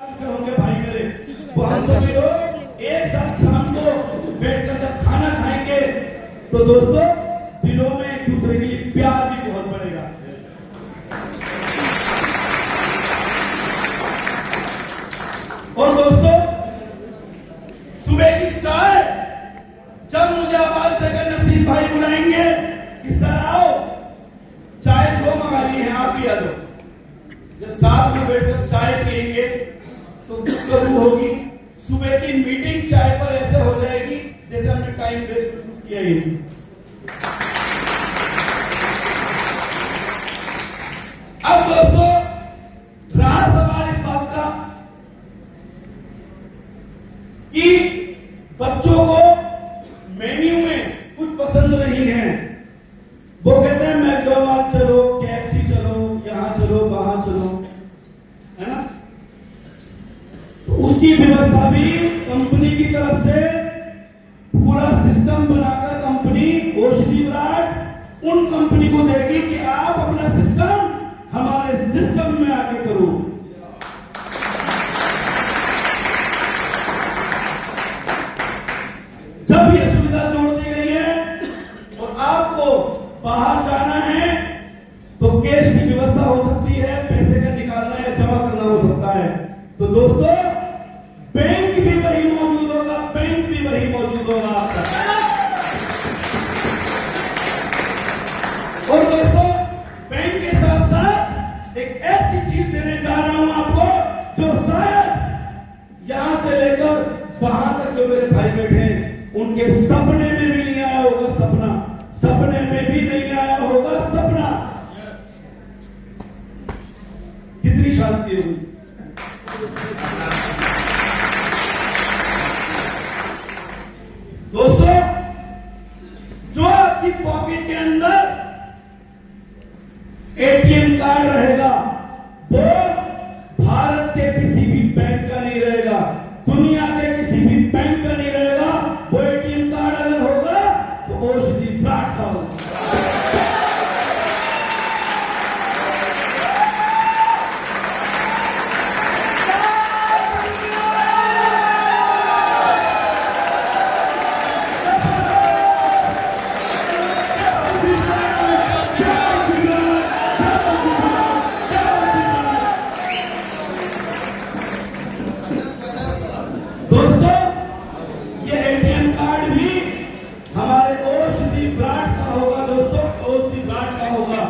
होंगे भाई मेरे, वो हम सभी लोग एक साथ शाम को बैठकर जब खाना खाएंगे तो दोस्तों दिलों में एक दूसरे के लिए प्यार भी बहुत बढ़ेगा। और दोस्तों सुबह की चाय जब मुझे आवाज देकर नसीम भाई बुलाएंगे कि सर आओ, चाय 2 मंगा ली है, आप पिया दो। जब साथ में बैठकर चाय पिएंगे तो गुफ्तगू होगी। सुबह की मीटिंग चाय पर ऐसे हो जाएगी जैसे हमने टाइम वेस्ट किया ही नहीं। अब दोस्तों रहा सवाल इस बात का कि बच्चों को मेन्यू में कुछ पसंद नहीं है, वो कहते हैं मैकडॉनल्ड चलो, KFC चलो, यहां चलो, वहां चलो, है ना। तो उसकी व्यवस्था भी कंपनी की तरफ से पूरा सिस्टम बनाकर कंपनी औषधि विराट उन कंपनी को देगी कि आप अपना सिस्टम हमारे सिस्टम में आके करो। जब ये सुविधा जोड़ दी गई है और आपको बाहर जाना है तो कैश की व्यवस्था हो सकती है, पैसे का निकालना या जमा करना हो सकता है। तो दोस्तों बैंक भी वही मौजूद होगा, बैंक भी वही मौजूद होगा आपका। और दोस्तों बैंक के साथ साथ एक ऐसी चीज देने जा रहा हूं आपको जो शायद यहां से लेकर वहां तक जो मेरे भाई बैठे हैं उनके सपने में भी नहीं आया होगा। सपने में भी नहीं आया होगा सपना। कितनी शांति होगी। दोस्तों जो आपकी पॉकेट के अंदर ATM कार्ड रहेगा वो भारत के किसी भी बैंक का नहीं रहेगा, दुनिया के किसी भी बैंक का नहीं रहेगा। वो ATM कार्ड अगर होगा तो औषधि विराट का होगा। दोस्तों ये ATM कार्ड भी हमारे औषधि विराट का होगा। दोस्तों औषधि विराट का होगा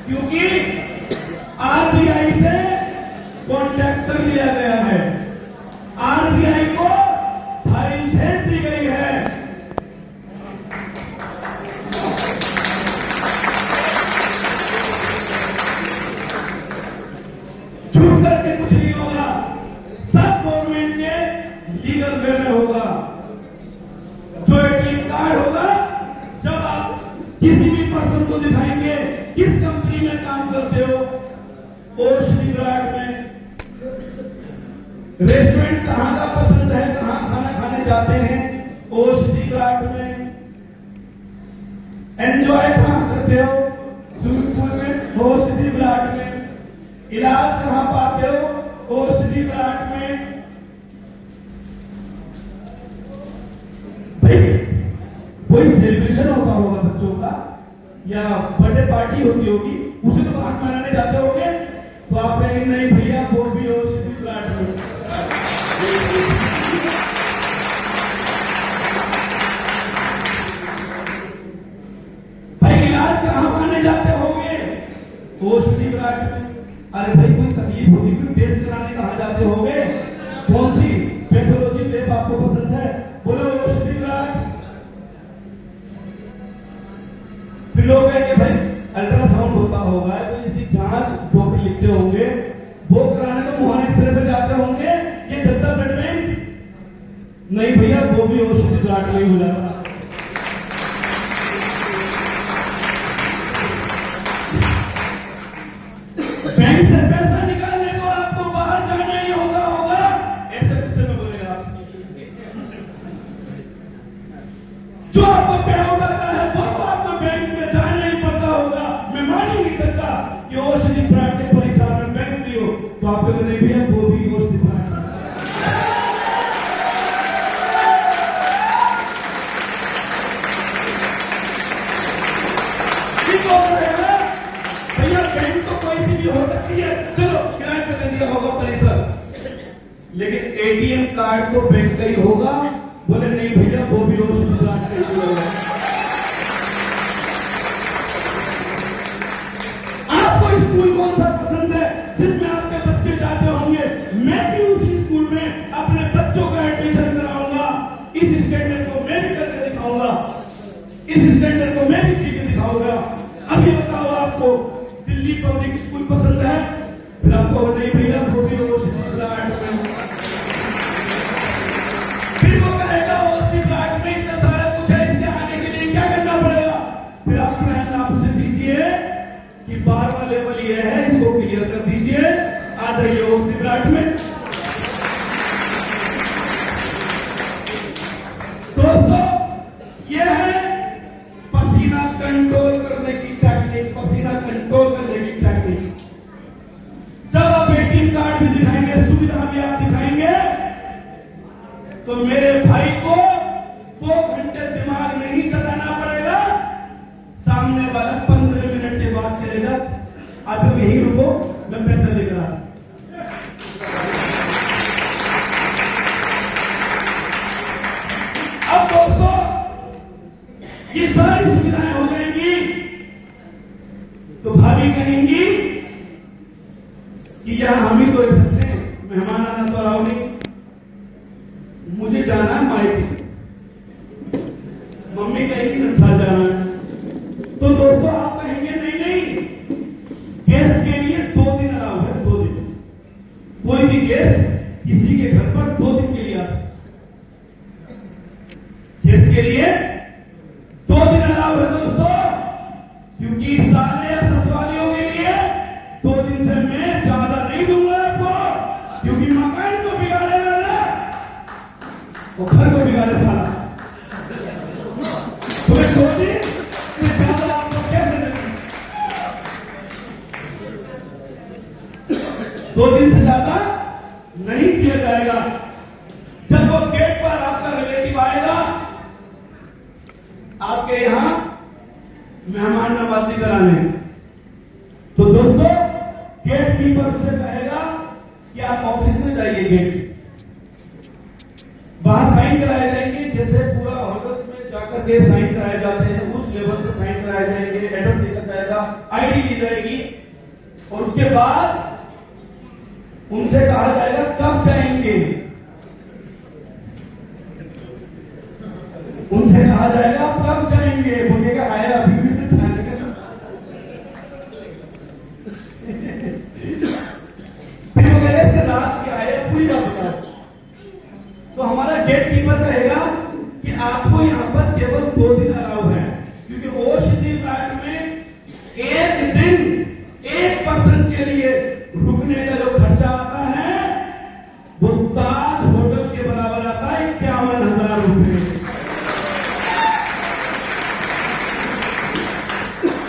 क्योंकि RBI से कॉन्टैक्ट कर लिया गया है, RBI को फाइल भेज दी गई है। छूट करके कुछ नहीं होगा, सब गवर्नमेंट के लीगल वे में होगा। जो ATM कार्ड होगा जब आप किसी भी पर्सन को दिखाएंगे किस कंपनी में काम करते हो, औषधि विराट में, रेस्टोरेंट कहां का पसंद है, कहां खाना खाने जाते हैं, औषधि विराट में, एंजॉय कहां करते हो, स्विमिंग पूल में, औषधि विराट में, इलाज कहां पाते हो, औषधि विराट में। भाई कोई सेलिब्रेशन होता होगा बच्चों का या बर्थडे पार्टी होती होगी, उसे तो बाहर मनाने जाते होंगे, तो आप कहेंगे नहीं भैया वो भी औषधि विराट में। भाई इलाज कहां पाने जाते होंगे, औषधि विराट में। अरे भाई कोई तकलीफ होती है टेस्ट कराने कहां जाते होंगे, कौन सी पैथोलॉजी लैब आपको पसंद है, बोलो औषधि विराट। फिर लोग कहेंगे भाई अल्ट्रासाउंड होता होगा तो इसी जांच डॉक्टर लिखते होंगे, वो कराने तो मुहाने एक्सरे पे जाते होंगे, ये जनता ब्लड बैंक नहीं भैया वो भी औषधि विराट में हो जाता। बैंक से पैसा निकालने को आपको बाहर जाना ही होगा, ऐसे गुस्से में बोलेगा आपसे। जो आपको पैसा उठाता है वो तो आपको बैंक में जाना ही पड़ता होगा। मैं मान ही नहीं सकता कि औषधि विराट के परिसर में बैंक भी हो तो आपको नहीं भी वो भी औषधि विराट लेकिन एटीएम कार्ड तो बैंक का ही होगा। बोले नहीं भैया, वो भी औषधि प्लांट का ही होगा। आपको स्कूल कौन सा पसंद है जिसमें आपके बच्चे जाते होंगे? मैं भी उसी स्कूल में अपने बच्चों का एडमिशन कराऊंगा। इस स्टैंडर्ड को मैं भी करके दिखाऊंगा, इस स्टैंडर्ड को मैं भी जी के दिखाऊंगा। अभी बताओ, आपको दिल्ली पब्लिक स्कूल पसंद है? फिर आपको नहीं भैया, वो भी औषधि प्लांट में। फिर वो कहेगा औषधि प्लांट में इतना सारा कुछ है, इसके आने के लिए क्या करना पड़ेगा? फिर आप आपसे दीजिए कि 12वां लेवल ये है, इसको क्लियर कर दीजिए, आ जाइए औषधि प्लांट में। दोस्तों, ये है पसीना कंट्रोल करने की टेक्निक, पसीना कंट्रोल करने की टेक्निक। जब आप एटीएम कार्ड भी दिखाएंगे, सुविधा भी आप दिखाएंगे, तो मेरे भाई को 2 घंटे दिमाग नहीं चलाना पड़ेगा। सामने वाला 15 मिनट के बाद करेगा, आप लोग यही रुको, मैं पैसा लेकर आ। अब दोस्तों, ये सारी सुविधाएं हो जाएंगी तो भाभी कहेंगी कि यहां हम ही तो रह सकते हैं, मेहमान आना तो अलाउ नहीं, मुझे जाना है मायके। मम्मी कहेगी नक्सल जाना है। तो दोस्तों, आप कहेंगे नहीं नहीं, गेस्ट के लिए 2 दिन अलाउ है, 2 दिन। कोई भी गेस्ट किसी के घर पर 2 दिन के लिए आ सकता है। गेस्ट के लिए 2 दिन अलाउ है दोस्तों, क्योंकि साले या ससुरालियों के लिए 2 दिन से मैं ज्यादा नहीं दूंगा आपको, क्योंकि मकान को बिगाड़े वाला और घर को बिगाड़े साला। तुम्हें 2 दिन से ज्यादा आपको कैसे देंगे? 2 दिन से ज्यादा नहीं किया जाएगा। जब वो गेट पर आपका रिलेटिव आएगा, आपके यहां मेहमान नवाजी कराने, तो दोस्तों गेट कीपर उसे कहेगा कि आप ऑफिस में जाइए, गेट वहां साइन कराए जाएंगे। जैसे पूरा होटल्स में जाकर के साइन कराए जाते हैं, उस लेवल से साइन कराए जाएंगे, एड्रेस लिखा जाएगा, आईडी ली जाएगी, और उसके बाद उनसे कहा जाएगा कब जाएंगे। उनसे कहा जाएगा कब जाएंगे, बोलेगा आया अभी भी तो जाने का। फिर वो कहेगा इसका राज क्या है, पूरी बात बताओ। तो हमारा गेट कीपर कहेगा कि आपको यहां पर केवल 2 दिन अलाउ है, क्योंकि औषधि प्लांट में 1 दिन 1 पर्सन के लिए रुकने का जो खर्चा आता है वो ताज होटल के बराबर आता है, 51,000 रुपए।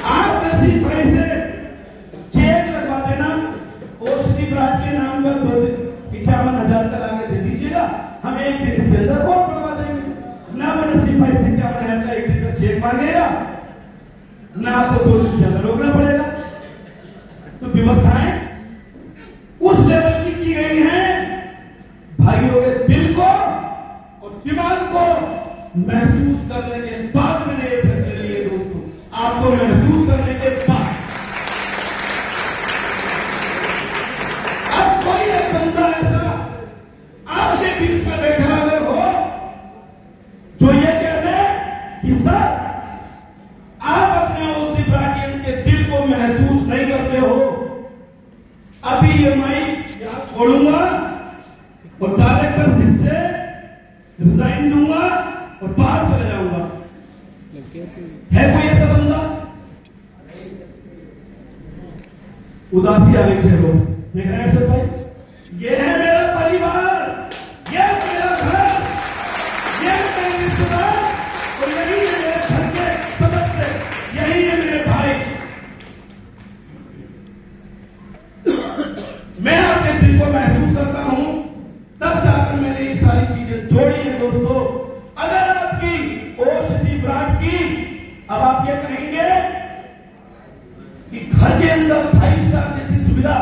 आप नसीब भाई से चेक लगवा देना, औषधि प्लांट के नाम पर 51,000 का लाके दे दीजिएगा, हम 1 दिन इसके अंदर और करवा देंगे। ना वो नसीब भाई से 51,000 का 1 दिन का चेक मांगेगा, ना आपको 2 दिन से ज्यादा रोकना पड़ेगा। तो व्यवस्थाएं उस लेवल की गई हैं, भाइयों के दिल को और दिमाग को महसूस करने के बाद मैंने ये फैसले लिए दोस्तों, आपको महसूस करने के बाद। अब कोई एक बंदा ऐसा आपके बीच में बैठा अगर हो जो ये कह दे कि सर आप अपने औषधि प्लांटियंस के दिल को महसूस नहीं करते हो, अभी ये माइक यहां छोड़ूंगा और डायरेक्टरशिप से रिजाइन दूंगा और बाहर चले जाऊंगा। है कोई ऐसा बंदा? उदासी आ गई चेहरों, देख रहे हैं सर भाई, ये है मेरा परिवार, ये है मेरा घर, ये है मेरे रिश्तेदार, और यही है मेरे घर के सदस्य, यही है मेरे भाई। मैं आपके दिल को महसूस करता हूं, तब जाकर मैंने ये सारी चीजें जोड़ी हैं दोस्तों। अगर आपकी औषधि प्लांट की, अब आप ये कहेंगे कि घर के अंदर 5 स्टार जैसी सुविधा,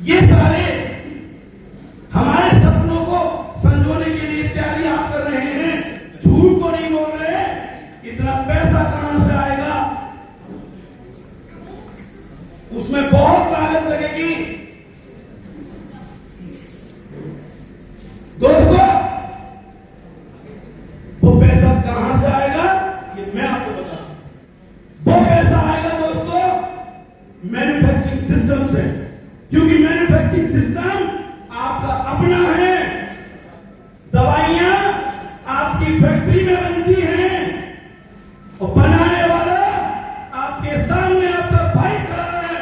ये सारे दोस्तों, वो पैसा कहां से आएगा ये मैं आपको बताऊं। वो पैसा आएगा दोस्तों मैन्युफैक्चरिंग सिस्टम से, क्योंकि मैन्युफैक्चरिंग सिस्टम आपका अपना है। दवाइयां आपकी फैक्ट्री में बनती हैं और बनाने वाला आपके सामने आपका भाई खड़ा है।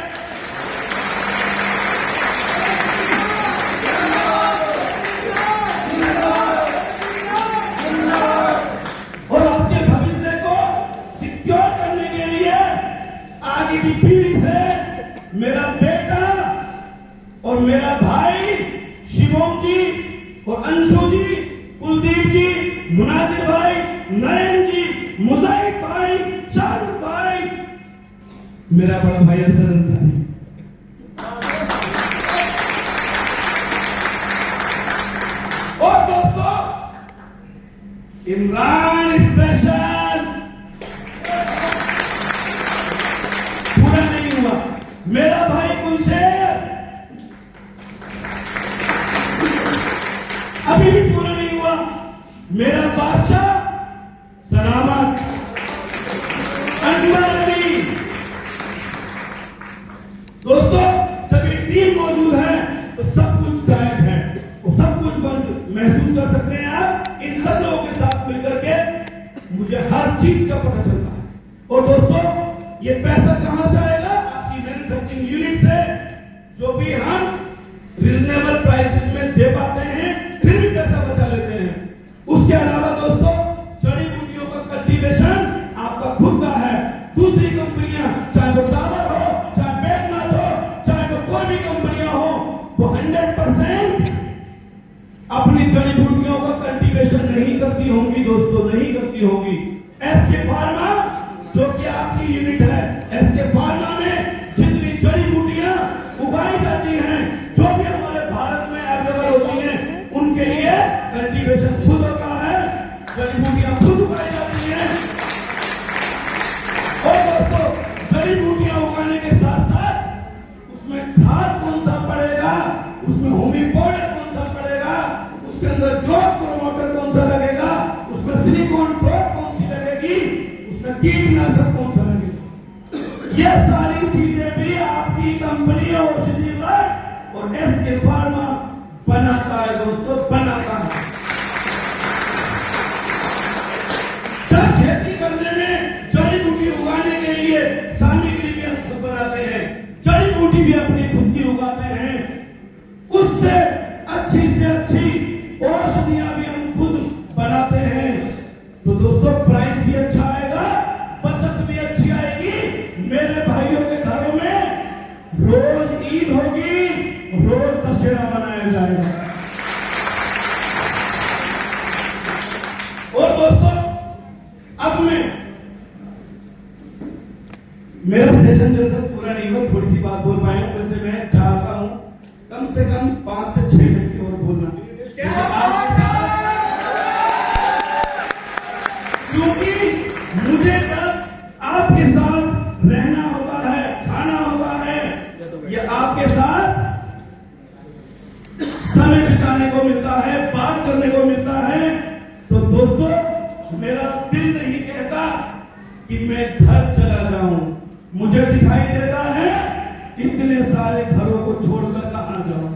और आपके भविष्य को सिक्योर करने के लिए आगे की पीढ़ी से मेरा बेटा और मेरा भाई शिवम जी और अंशु जी, कुलदीप जी, मुनाजिर भाई, नयन जी, मुजाहिद भाई, शाहरुख भाई, मेरा बड़ा भाई असद अंसारी, और दोस्तों इमरान स्पेशल पूरा नहीं हुआ, मेरा भाई गुलशेर अभी भी पूरा नहीं हुआ, मेरा बादशाह सलामत अनवर अली। दोस्तों, जब ये टीम मौजूद है तो सब कुछ गायब है, तो सब कुछ महसूस कर सकते हैं आप इन सब लोगों के साथ मिलकर के। मुझे हर चीज का पता चलता है। और दोस्तों, ये पैसा कहां से आएगा? आपकी मैन्युफैक्चरिंग यूनिट से, जो भी हम रीजनेबल प्राइसेस में दे पाते हैं, फिर भी पैसा बचा लेते हैं। उसके अलावा दोस्तों, जड़ी बूटियों का कल्टीवेशन आपका खुद का है। दूसरी कंपनियां, चाहे वो टावर हो, चाहे बैजनाथ हो, चाहे वो कोई भी कंपनियां हो, वो 100% अपनी जड़ी बूटियों का कल्टीवेशन नहीं करती होंगी दोस्तों, नहीं करती होंगी। एसके फार्मा जो कि आपकी यूनिट है, एसके फार्मा में जितनी जड़ी बूटियां उगाई जाती हैं, जो भी हमारे भारत में अवेलेबल होती हैं, उनके लिए कल्टीवेशन खुद होता है, जड़ी बूटियां खुद उगाई जाती हैं। और दोस्तों, जड़ी बूटियां उगाने के साथ साथ उसमें खाद कौन सा पड़ेगा, उसमें होमी पाउडर कौन सा पड़ेगा, उसके अंदर ग्रोथ प्रोमोटर कौन सा लगेगा, उसमें सिलिकॉन ड्रॉप कौन सी लगेगी, उसमें कीटनाशक कौन सा लगेगा, ये सारी चीजें भी आपकी कंपनी औषधि वर्ग और एसके फार्मा बनाता है दोस्तों, बनाता है। जब खेती करने में जड़ी बूटी उगाने के लिए सामग्री भी हम खुद बनाते हैं, जड़ी बूटी भी अपनी खुद की उगाते हैं, उससे अच्छी से अच्छी औषधियां भी हम खुद बनाते हैं। तो दोस्तों, प्राइस भी अच्छा आएगा, बचत भी अच्छी आएगी। मेरे भाइयों के घरों में रोज ईद होगी, रोज दशहरा मनाया जाएगा। और दोस्तों, अब मेरा सेशन जैसा पूरा नहीं हुआ, थोड़ी सी बात बोल पाए, वैसे मैं चाहता हूं कम से कम 5 से 6 घंटे और बोलना, क्योंकि मुझे जब आपके साथ रहना होता है, खाना होता है, या आपके साथ समय बिताने को मिलता है, बात करने को मिलता है, तो दोस्तों मेरा दिल नहीं कहता कि मैं घर चला जाऊं। मुझे दिखाई देता है इतने सारे घरों को छोड़कर कहां जाऊं।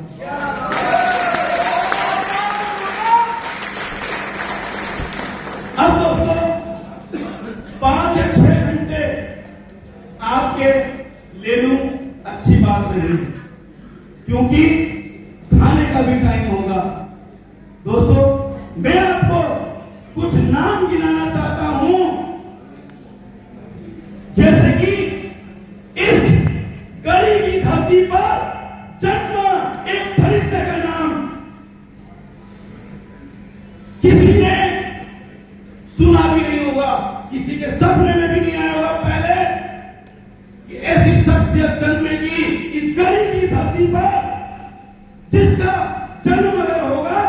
अब दोस्तों, 5 या 6 घंटे आपके ले लूं, अच्छी बात नहीं, क्योंकि खाने का भी टाइम होगा। दोस्तों, मैं आपको कुछ नाम गिनाना चाहता हूं, जैसे कि इस गली की धरती पर जन्म एक फरिश्ते का नाम किसी ने सुना भी नहीं होगा, किसी के सपने में भी नहीं आया होगा पहले कि ऐसी शख्सियत जन्मेगी इस गली की धरती पर, जिसका जन्म अगर होगा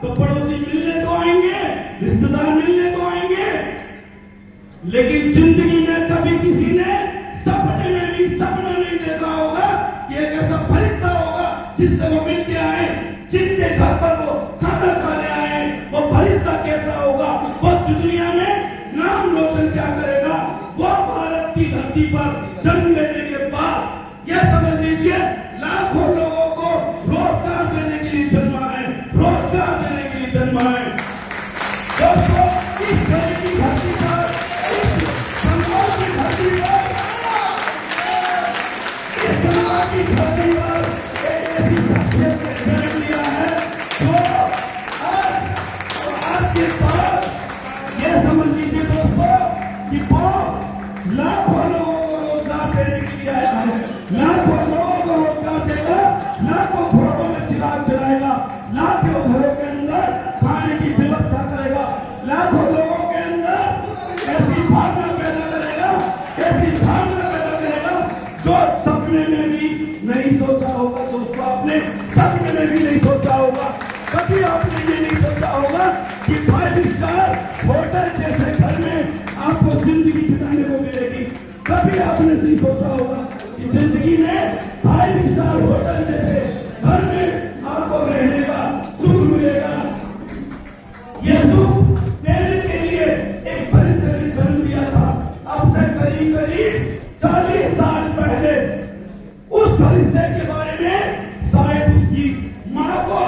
तो पड़ोसी मिलने को आएंगे, रिश्तेदार मिलने को आएंगे, लेकिन जिंदगी में कभी किसी ने सपने में भी सपना नहीं देखा होगा कि एक ऐसा फरिश्ता होगा जिससे वो मिल के आए, जिसके घर पर वो खाना खा ले मिशन क्या करेगा? वो भारत की धरती पर जन्म लेने के बाद यह समझ लीजिए लाखों लोगों को रोजगार देने के लिए जन्मा है, रोजगार देने के लिए जन्मा है। दोस्तों, इस देश की धरती पर, इस संगोल की धरती पर, इस समाज की धरती पर एक ऐसी शख्सियत ने जन्म लिया है जो आज के बाद यह समझ लीजिए दोस्तों कि वो लाखों लोगों को रोजगार देने के लिए आया है, लाखों लोगों को रोजगार देगा, लाखों घरों में चिराग जलाएगा, लाखों घरों के अंदर खाने की व्यवस्था करेगा, लाखों लोगों के अंदर ऐसी भावना पैदा करेगा, ऐसी भावना पैदा करेगा जो सपने में भी नहीं सोचा होगा। दोस्तों, आपने सपने में भी नहीं सोचा होगा, कभी आपने ये नहीं सोचा होगा कि 5 स्टार होटल जैसे घर में आपको जिंदगी बिताने को मिलेगी। कभी आपने नहीं सोचा होगा कि जिंदगी में 5 स्टार होटल जैसे घर में आपको रहने का सुख मिलेगा। यह सुख देने के लिए एक फरिश्ते ने जन्म लिया था। अब से करीब 40 साल पहले उस फरिश्ते के बारे में शायद उसकी माँ को,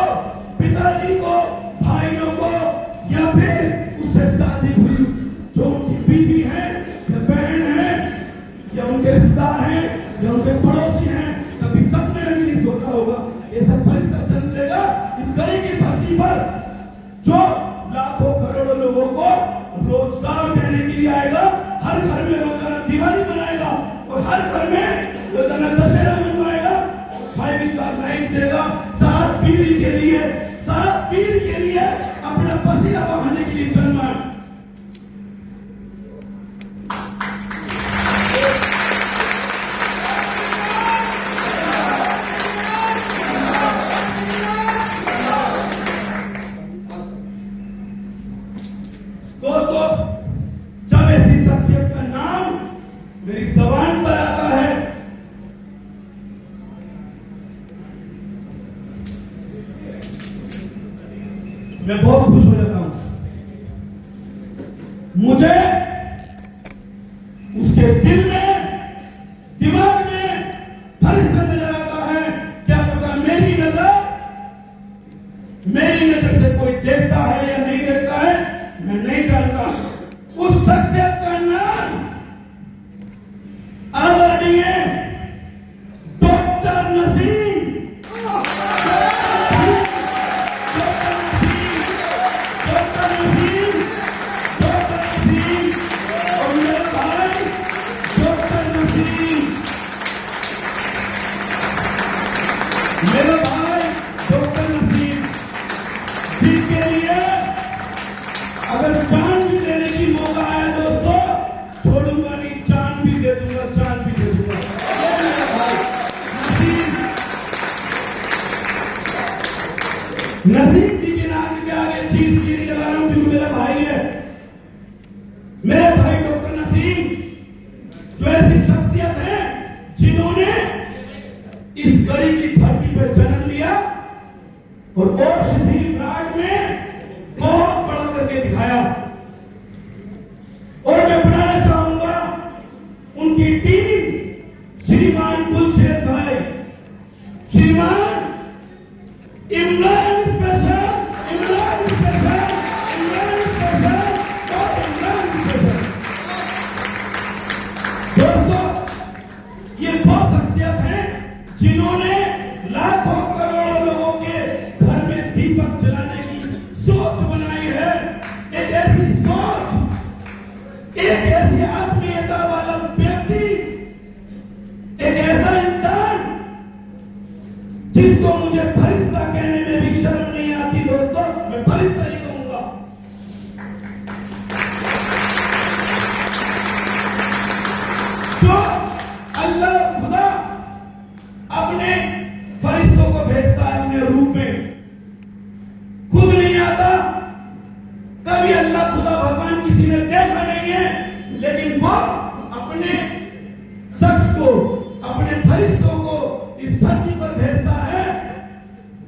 पिताजी को, भाइयों को या फिर उससे शादी हुई जो उनकी बीवी है या बहन है या उनके रिश्तेदार हैं या उनके पड़ोसी हैं, कभी सपने में भी नहीं सोचा होगा ये सब फरिश्ता जन्म लेगा इस गली की धरती पर जो लाखों करोड़ों लोगों को रोजगार देने के लिए आएगा। हर घर में रोजाना दिवाली मनाएगा और हर घर में रोजाना दशहरा मनवाएगा, 5 स्टार लाइट देगा, 7 पीढ़ी के लिए अपना पसीना बहाने के लिए जन्मा है। दोस्तों, जब ऐसी शख्सियत का नाम मेरी जबान पर आता है मैं बहुत खुश हो जाता हूं। मुझे उसके दिल में, दिमाग में फरिश्ता नजर आता है। क्या पता मेरी नजर से कोई देखता है या नहीं देखता है, मैं नहीं जानता। उस शख्सियत का नाम आदरणीय डॉक्टर नसीम, और मेरा भाई डॉक्टर नसीम, मेरा भाई डॉक्टर नसीम, जिनके लिए अगर जान भी देने की मौका आया दोस्तों, छोड़ूंगा नहीं, जान भी दे दूंगा, जान भी दे दूंगा। मेरा भाई नसीम जी के नाम के आगे चीज की नहीं लगा रहा हूं क्योंकि मेरा भाई है। मेरे भाई डॉक्टर नसीम जो ऐसी शख्सियत है जिन्होंने इस गली की धरती पर जन्म लिया और औषधि विभाग में बहुत बड़ा करके दिखाया। और मैं बताना चाहूंगा उनकी टीम, श्रीमान गुलशेद भाई, श्रीमान इमरान स्पेशल और इमरान स्पेशल। दोस्तों, ये वो शख्सियत है जिन्होंने लाखों करोड़ों लोगों के घर में दीपक जलाने की सोच बनाई है। एक ऐसी सोच, एक ऐसी आत्मीयता वाला व्यक्ति, एक ऐसा इंसान जिसको मुझे फरिश्ता कहने में भी शर्म नहीं आती। दोस्तों, मैं फरिश्ता ही कहूंगा। जो अल्लाह खुदा अपने फरिश्तों को भेजता है अपने रूप में, खुद नहीं आता। कभी अल्लाह खुदा भगवान किसी ने देखा नहीं है, लेकिन वो अपने शख्स को, अपने फरिश्तों को इस धरती पर भेजता है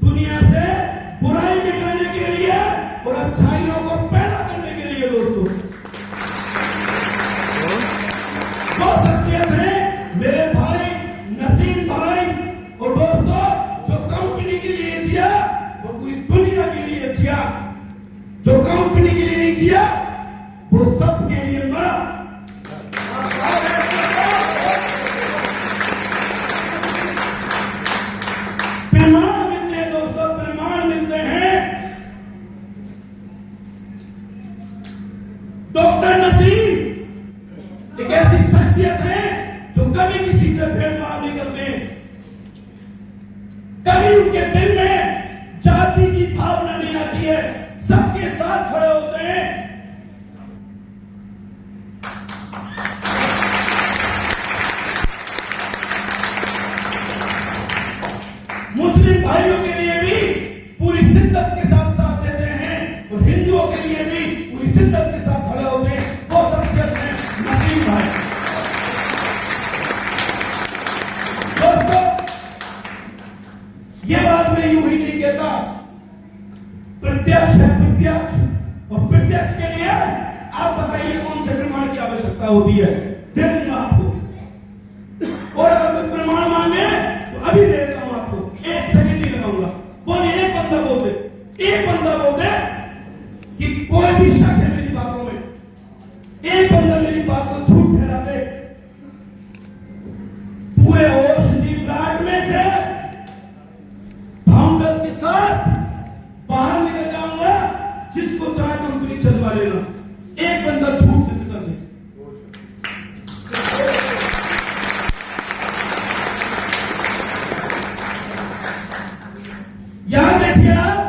दुनिया से बुराई मिटाने के लिए और अच्छाइयों को पैदा करने के लिए। दोस्तों, जो कंपनी के लिए नहीं किया वो सबके लिए मरा। प्रमाण मिलते हैं दोस्तों, प्रमाण मिलते हैं। डॉक्टर नसीम एक ऐसी शख्सियत है जो कभी किसी से भेदभाव नहीं करते, कभी उनके दिल में जाति की भावना नहीं आती है, सबके साथ खड़े होते हैं। मुस्लिम भाइयों के लिए भी पूरी शिद्दत के साथ साथ देते हैं और हिंदुओं के लिए भी पूरी शिद्दत के साथ खड़े होते हैं। वो शख्सियत है नसीम भाई। दोस्तों, ये बात मैं यूं ही नहीं कहता, प्रत्यक्ष है प्रत्यक्ष, और प्रत्यक्ष के लिए आप बताइए कौन से प्रमाण की आवश्यकता होती है, दे दूंगा आपको। और अगर प्रमाण मांगे तो अभी दे देता हूं आपको, एक सेकंड नहीं लगाऊंगा। बोलिए, एक बंदा बोल दे, एक बंदा बोल दे कि कोई भी शक है मेरी बातों में, एक बंदा मेरी बात को झूठ ठहरा दे। पूरे ओशनी प्लांट में से फाउंडर के साथ बाहर निकल जाऊंगा, जिसको चाहे कंपनी चलवा लेना। एक बंदा झूठ सिद्ध कर दे। यहां देखिए आप,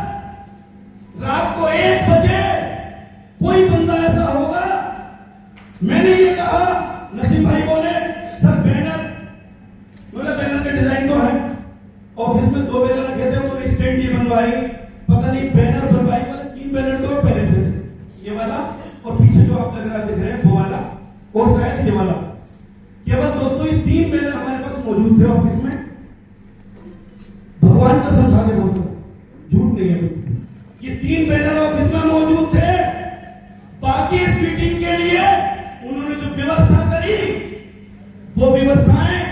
रात को 1 बजे कोई बंदा ऐसा होगा, मैंने ये कहा, नसीम भाई बोले सर बैनर, बोले बैनर का डिजाइन तो है, ऑफिस में 2 बैनर रखे थे, तो स्टैंड ही बनवाई, पता नहीं बैनर बनवाई, वाले 3 बैनर तो पहले से थे, ये वाला और पीछे जो आप लग रहा देख रहे हैं वो वाला, और शायद ये वाला। केवल दोस्तों ये 3 बैनर हमारे पास मौजूद थे ऑफिस में। भगवान का समझा के बोलते, झूठ नहीं है, ये 3 बैनर ऑफिस में मौजूद थे। बाकी इस मीटिंग के लिए उन्होंने जो व्यवस्था करी, वो व्यवस्थाएं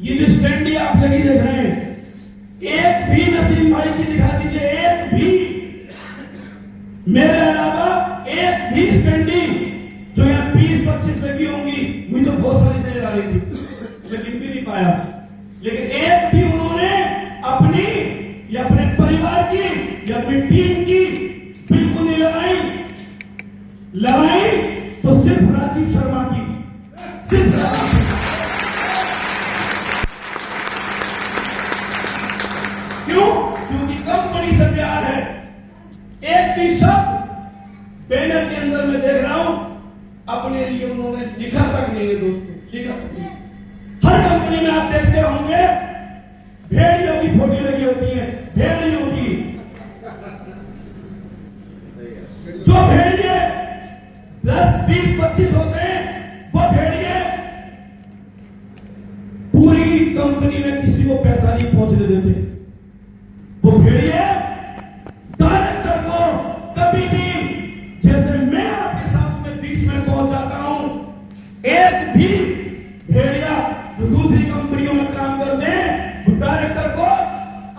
ये जो स्टैंडी आप लगी देख रहे हैं, एक भी नसीम भाई की दिखा दीजिए, एक भी, मेरे अलावा एक भी स्टैंडी जो यहाँ 20-25 लगी होंगी, मुझे तो बहुत सारी नजर आ रही थी, लेकिन भी नहीं पाया। लेकिन एक भी उन्होंने अपनी या अपने परिवार की या अपनी टीम की बिल्कुल नहीं लगाई तो सिर्फ राजीव शर्मा की, सिर्फ राजीव। क्यों? क्योंकि कंपनी से प्यार है। एक भी शब्द बैनर के अंदर मैं देख रहा हूं अपने लिए उन्होंने लिखा तक नहीं है दोस्तों, लिखा तक नहीं। हर कंपनी में आप देखते होंगे भेड़ियों की फोटो लगी होती है, भेड़ियों की, जो भेड़िए 10, 20, 25 होते हैं, वो भेड़िए पूरी कंपनी में किसी को पैसा नहीं पहुंचने देते। वो भेड़िए डायरेक्टर को कभी भी, जैसे मैं आपके साथ में बीच में पहुंच जाता हूं, एक भी भेड़िया जो दूसरी कंपनियों में काम करते हैं, वो डायरेक्टर को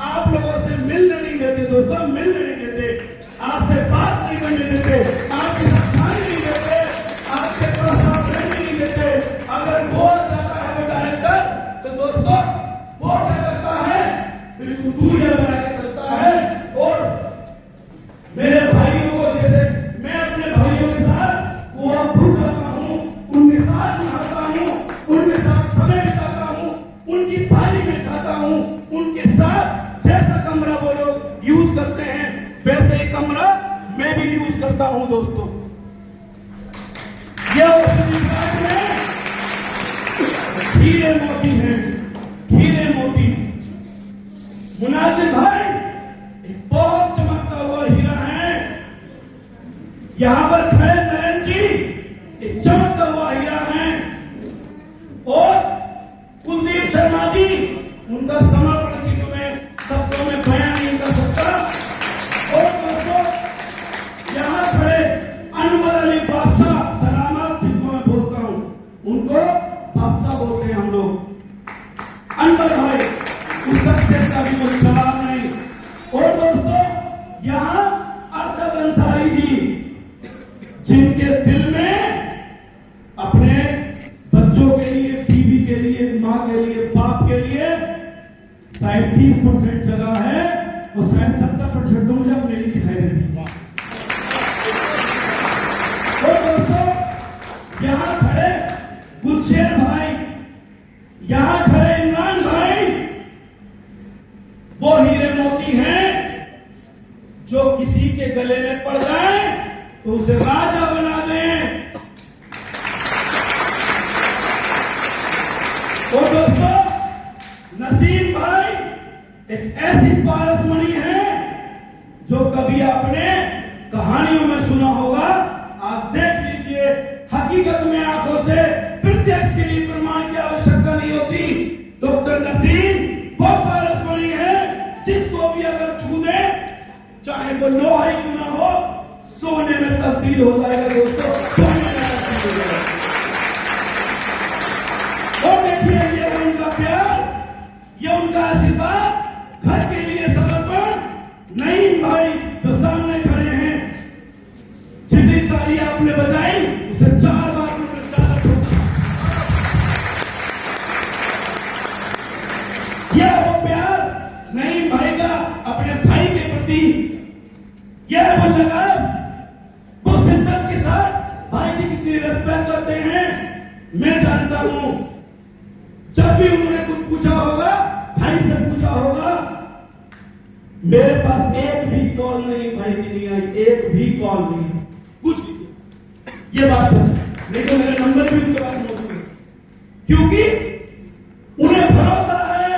आप लोगों से मिलने नहीं देते दोस्तों, मिलने नहीं देते, आपसे बात नहीं करने देते, आपके साथ खाने नहीं देते, आपके साथ रहने नहीं देते। अगर वो जाता है वो डायरेक्टर, तो दोस्तों वो क्या करता है, बिल्कुल दूरियां बना के चलता है। और मेरे भाइयों को, जैसे मैं अपने भाइयों के साथ वो खुद जाता हूं, उनके साथ नहाता हूं, उनके साथ समय बिताता हूं, उनकी थाली में खाता हूं, उनके साथ जैसा कमरा वो लोग यूज करते हैं वैसे ही कमरा मैं भी यूज करता हूं दोस्तों। ये हीरे मोती हैं, हीरे मोती। मुनाजिर भाई एक बहुत चमकता हुआ हीरा है, यहां पर खड़े नरेंद्र जी एक चमकता हुआ हीरा है, और कुलदीप शर्मा जी, उनका समर्पण की तो मैं शब्दों में बयान नहीं कर सकता। और दोस्तों यहां खड़े अनवर अली बादशाह सलामत, जिनको मैं बोलता हूं, उनको बादशाह बोलते हैं हम लोग। अनवर भाई, उस शख्सियत का भी कोई जवाब नहीं। और दोस्तों यहां अरशद अंसारी छेड़ता हूँ जब मेरी दिखाई देती है। और दोस्तों यहाँ खड़े गुलशेर भाई, यहाँ खड़े इमरान भाई, वो हीरे मोती हैं जो किसी के गले में पड़ जाए तो उसे राजा बना दें। और दोस्तों नसीम भाई एक ऐसी पारसमणि है जो कभी आपने कहानियों में सुना होगा, आज देख लीजिए हकीकत में आंखों से, प्रत्यक्ष के लिए प्रमाण की आवश्यकता नहीं होती। डॉक्टर नसीम वो पारसमणि है जिसको भी अगर छू दे, चाहे वो लोहा ही क्यों ना हो, सोने में तब्दील हो जाएगा दोस्तों, सोने में तब्दील हो जाएगा। और देखिए ये है उनका प्यार, ये उनका आशीर्वाद, घर के लिए समर्पण। नईम भाई जो सामने खड़े हैं, जितनी ताली आपने बजाई उसे 4 बार यह वो प्यार नईम भाई का अपने भाई के प्रति, यह वो लगाव, वो शिद्दत के साथ भाई की कितनी रिस्पेक्ट करते हैं मैं जानता हूं। जब भी उन्होंने कुछ पूछा होगा, भाई से पूछा होगा, मेरे पास एक भी कॉल नहीं भाई की नहीं आई, एक भी कॉल नहीं। पूछ लीजिए, ये बात सच है, लेकिन मेरे नंबर भी उनके पास मौजूद है, क्योंकि उन्हें भरोसा है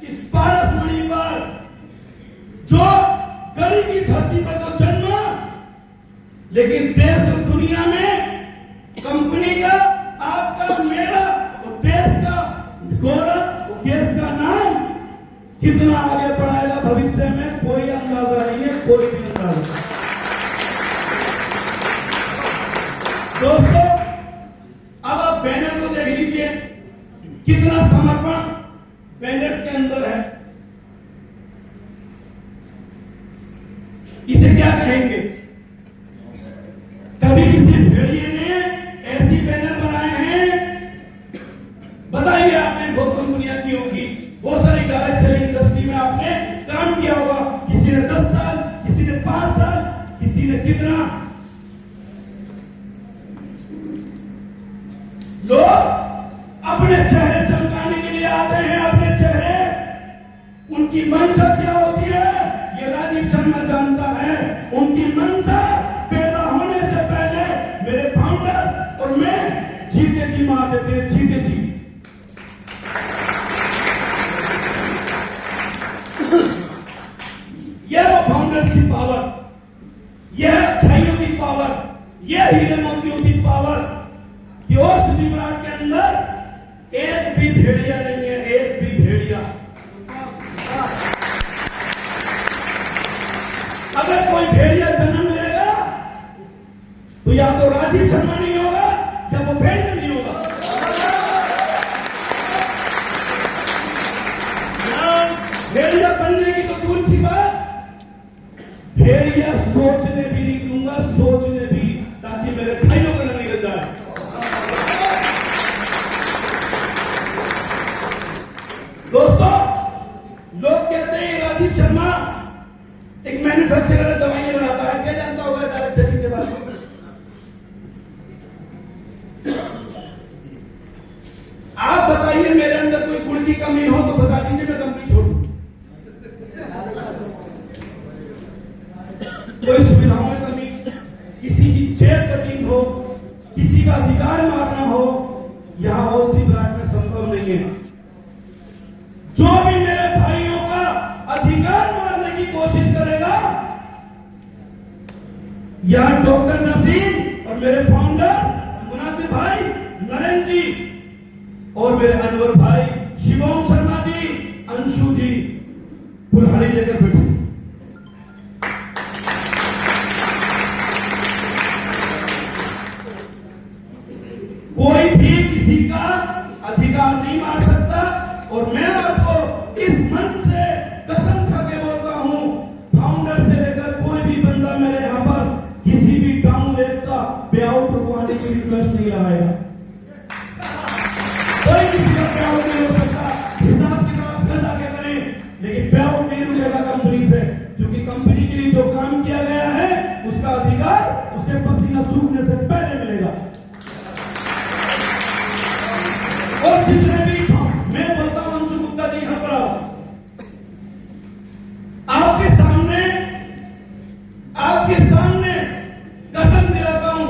इस पारसमणि पर जो गली की धरती पर तो जन्मा, लेकिन देश और दुनिया में कंपनी का, आपका, मेरा और देश का गौरव, देश का नाम कितना आगे बढ़ाएगा भविष्य में कोई अंदाजा नहीं है, कोई भी अंदाजा नहीं। दोस्तों अब आप बैनर को देख लीजिए, कितना समर्पण बैनर्स के अंदर है। इसे क्या कहेंगे? कभी किसी भेड़िए ने ऐसी बैनर बनाए हैं? बताइए, आपने बहुत कंपनियां की होगी, बहुत सारी डायरेक्ट सेलिंग इंडस्ट्री में आपने काम किया होगा, किसी ने 10 साल, किसी ने 5 साल, किसी ने कितना। लोग अपने चेहरे चमकाने के लिए आते हैं, अपने चेहरे, उनकी मंशा क्या होती है ये राजीव शर्मा जानता है। उनकी मंशा पैदा होने से पहले मेरे फाउंडर और मैं जीते जी मारते थे, जीते जी। यह वो फाउंडर की पावर, यह अच्छाइयों की पावर, यह हीरे मोतियों की पावर कि उस विराट के अंदर एक भी भेड़िया नहीं है, एक भी भेड़िया। अगर कोई भेड़िया जन्म लेगा तो या तो राजीव शर्मा नहीं होगा या वो भेड़िया नहीं होगा। भेड़िया बनने की तो दूर की बात, भेड़िया सोचने भी नहीं दूंगा, सोचने भी, ताकि मेरे भाइयों को न निकल जाए। दोस्तों लोग कहते हैं राजीव शर्मा एक मैन्युफैक्चरर दवाइयां बनाता है, क्या जानता होगा डायरेक्ट सेलिंग के बारे में? आप बताइए, मेरे अंदर कोई गुण की कमी हो तो बता दीजिए, मैं कंपनी छोड़ दूं। कोई सुविधाओं में कमी, किसी की जेब कटिंग हो, किसी का अधिकार मारना हो, यहां औषधि ब्रांड में संभव नहीं है। जो भी मेरे भाइयों का अधिकार मारने की कोशिश करेगा, यहां डॉक्टर नसीम और मेरे फाउंडर मुनासिर भाई, नरेंद्र जी और मेरे अनवर भाई, शिवम शर्मा जी, अंशु जी, कुल्हाड़ी लेकर बैठे। कोई भी किसी का अधिकार नहीं मार सकता। और मैं आपको इस मन से कसम खा के बोलता हूं, फाउंडर से लेकर कोई भी बंदा मेरे यहां पर किसी भी डाउन रेट का पे आउट रुकवाने की रिक्वेस्ट नहीं आएगा। कोई किसी का पे आउट नहीं हो सकता, हिसाब किताब फिर आगे करें, लेकिन पे आउट नहीं रुकेगा कंपनी से, क्योंकि कंपनी कंपनी के लिए जो काम किया गया है उसका अधिकार उसके पसीना सूखने से पहले मिलेगा। और जिसने भी, मैं बोलता हूं अंशु गुप्ता जी यहां पर आओ, आपके सामने कसम दिलाता हूं,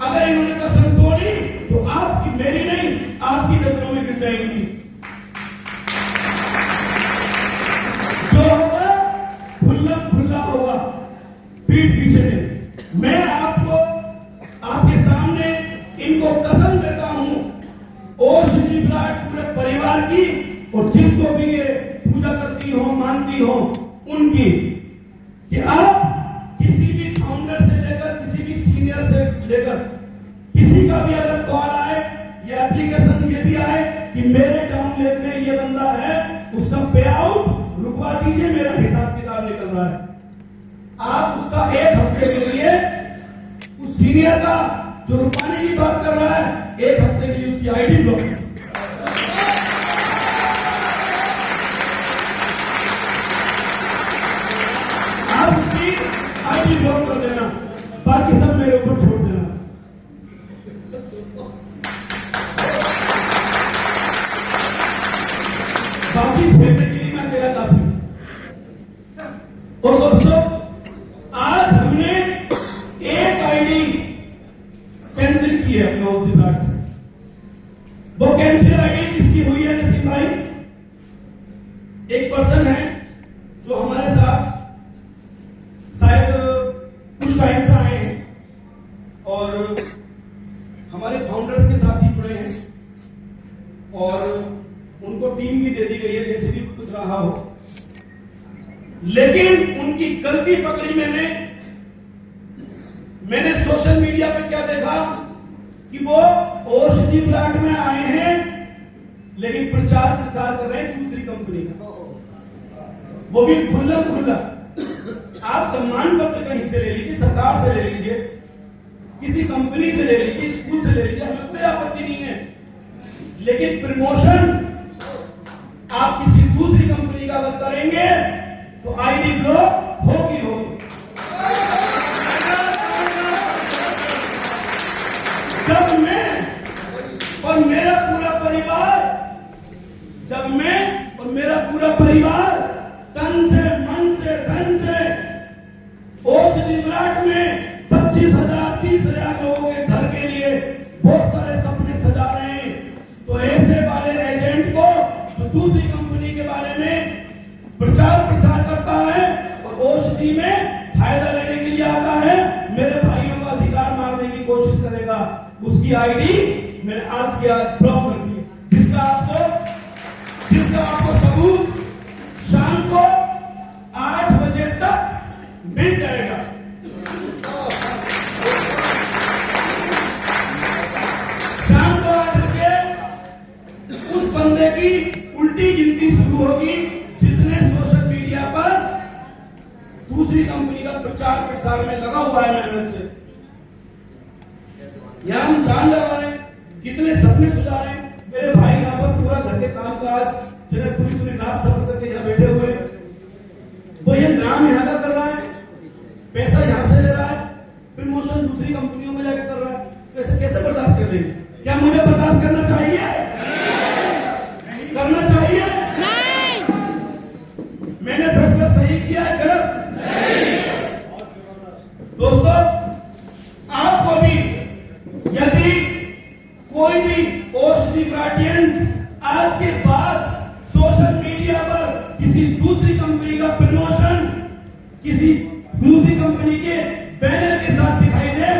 अगर इन्होंने कसम तोड़ी तो आपकी, मेरी नहीं, आपकी नजरों में गिर जाएगी। जो होगा खुला होगा, पीठ पीछे नहीं। मैं आपको आपके सामने इनको कसम देता हूं, ओश जी विराट पूरे परिवार की, और जिसको भी ये पूजा करती हो मानती हो उनकी, कि आप किसी भी फाउंडर से लेकर किसी भी सीनियर से लेकर किसी का भी अगर कॉल आए या एप्लीकेशन ये भी आए कि मेरे डाउन लेवल में ये बंदा है, उसका पे आउट रुकवा दीजिए, मेरा हिसाब किताब निकल रहा है, आप उसका 1 हफ्ते के लिए उस सीनियर का जो रुकवाने की बात कर रहा है 1 हफ्ते के लिए उसकी आईडी ब्लॉक, आप उसकी आईडी ब्लॉक कर देना, बाकी सब मेरे ऊपर छोड़ देना। बाकी खेलने के लिए मैं तेरा काफी। और दोस्तों, आज हमने एक आईडी कैंसिल की है अपने ओश जी विराट से। वो कैंसिल आईडी किसकी हुई है नसीम भाई? एक पर्सन है जो हमारे साथ शायद कुछ टाइम से आए हैं और हमारे फाउंडर्स के साथ ही जुड़े हैं, और उनको टीम भी दे दी गई है जैसे भी कुछ रहा हो, लेकिन उनकी गलती पकड़ी मैंने सोशल मीडिया पे क्या देखा कि वो ओश जी विराट में आए हैं लेकिन प्रचार प्रसार कर रहे हैं दूसरी कंपनी का, वो भी खुला। आप सम्मान पत्र कहीं से ले लीजिए, सरकार से ले लीजिए, किसी कंपनी से ले लीजिए, स्कूल से ले लीजिए, हमें कोई आपत्ति नहीं है, लेकिन प्रमोशन आप किसी दूसरी कंपनी का अगर करेंगे तो आईडी ब्लॉक होगी। जब मैं और मेरा पूरा परिवार तन से मन से धन से ओश जी विराट में 25,000 30,000 लोगों के घर के लिए बहुत सारे सपने सजा रहे हैं, तो ऐसे वाले एजेंट को जो दूसरी कंपनी के बारे में प्रचार प्रसार करता है और ओश जी में फायदा लेने के लिए आता है, मेरे भाइयों का अधिकार मारने की कोशिश करेगा, उसकी आईडी मैंने आज के आज ब्लॉक कर दी, जिसका आपको सबूत शाम को 8 बजे तक मिल जाएगा। शाम को 8 बजे उस बंदे की उल्टी गिनती शुरू होगी जिसने सोशल मीडिया पर दूसरी कंपनी का प्रचार प्रसार में लगा हुआ है मेहनत से। यहां हम जान लगा रहे हैं, कितने सपने सुझा रहे हैं, मेरे भाई यहां पर पूरा घर के काम काज जिन्हें पूरी रात सफर करके यहाँ बैठे हुए, वो ये नाम यहाँ का कर रहा है, पैसा यहाँ से ले रहा है, प्रमोशन दूसरी कंपनियों में जाकर कर रहा है, तो ऐसे कैसे बर्दाश्त कर लेंगे? क्या मुझे बर्दाश्त करना चाहिए? करना चाहिए? मैंने फैसला सही किया है, गलत? दोस्तों, आपको भी यदि कोई भी ओश जी विराटियंस आज के बाद सोशल मीडिया पर किसी दूसरी कंपनी का प्रमोशन किसी दूसरी कंपनी के बैनर के साथ दिखाई दे,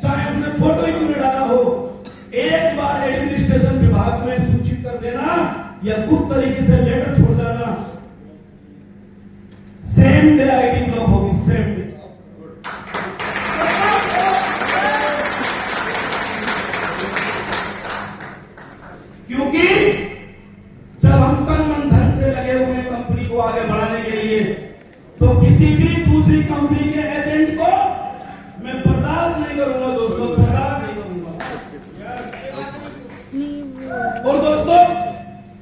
चाहे उसने फोटो ही क्यों डाला हो, एक बार एडमिनिस्ट्रेशन विभाग में सूचित कर देना या गुप्त तरीके से लेटर छोड़ देना, सेम डे आईडी ब्लॉक होगी, सेम डे। क्योंकि जब हम तन मन धन से लगे हुए कंपनी को आगे बढ़ाने के लिए, तो किसी भी दूसरी कंपनी के एजेंट को मैं बर्दाश्त नहीं करूंगा दोस्तों, बर्दाश्त नहीं करूंगा। और दोस्तों,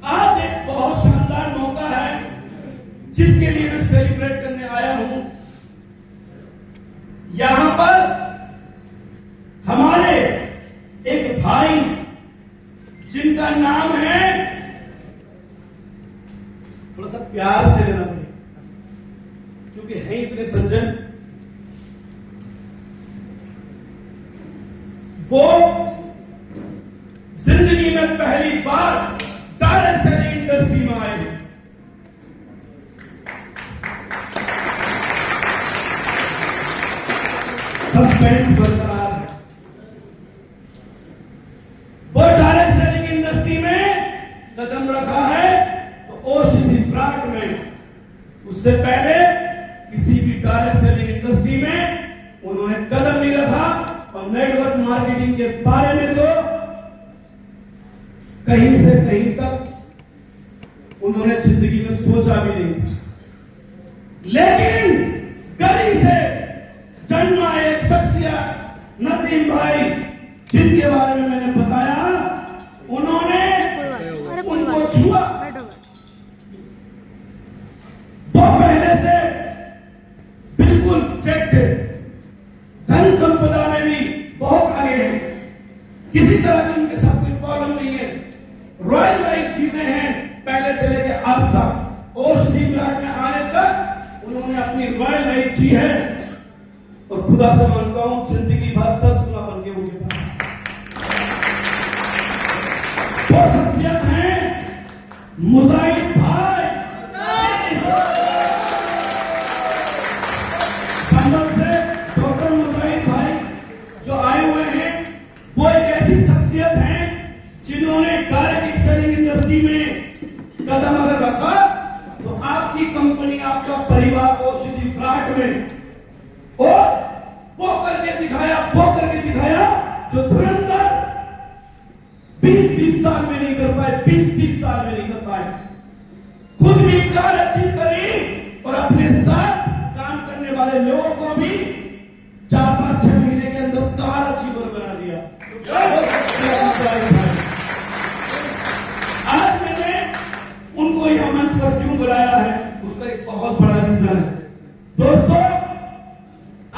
आज एक बहुत शानदार मौका है जिसके लिए मैं सेलिब्रेट करने आया हूं यहां पर हमारे एक भाई जिनका नाम है, थोड़ा सा प्यार से लेना पड़ेगा क्योंकि है इतने सज्जन, वो जिंदगी में पहली बार डायरेक्ट सेलिंग इंडस्ट्री में आए हैं। सस्पेंस बरकरार है। वो डायरेक्ट सेलिंग इंडस्ट्री में कदम रखा है तो ओशिधी फ्राट में, उससे पहले किसी भी डायरेक्ट सेलिंग इंडस्ट्री में उन्होंने कदम नहीं रखा। और नेटवर्क मार्केटिंग के बारे में तो कहीं से कहीं तक उन्होंने जिंदगी में सोचा भी नहीं था। लेकिन गली से जन्मा एक शख्सियत नसीम भाई, जिनके बारे में मैंने बताया, उन्होंने उनको छुआ। वो पहले से बिल्कुल सेट थे, धन संपदा में भी बहुत आगे हैं, किसी तरह की उनके साथ कोई प्रॉब्लम नहीं है, रॉयल लाइफ जीते हैं पहले से लेकर आज तक। ओशिधी फ्राट में आने तक उन्होंने अपनी रॉयल लाइफ जी है और खुदा से मानता हूं जिंदगी भर 10 गुना बन के उनके पास। वो शख्सियत है मुजाहिद भाई, संभल से डॉक्टर मुजाहिद भाई जो आए हुए हैं, वो एक ऐसी शख्सियत है जिन्होंने डायरेक्ट सेलिंग इंडस्ट्री में कदम अगर रखा तो आपकी कंपनी, आपका परिवार ओशिधी फ्राट में, और वो करके दिखाया जो धुरंधर 20-20 साल में नहीं कर पाए, 20-20 साल में नहीं कर पाए। खुद भी कार अचीव करी और अपने साथ काम करने वाले लोगों को भी 4-5-6 महीने के अंदर कार अचीवर बना दिया। आज मैंने उनको यह मंच पर क्यों बुलाया है, उसका एक बहुत बड़ा रीजन है। दोस्तों,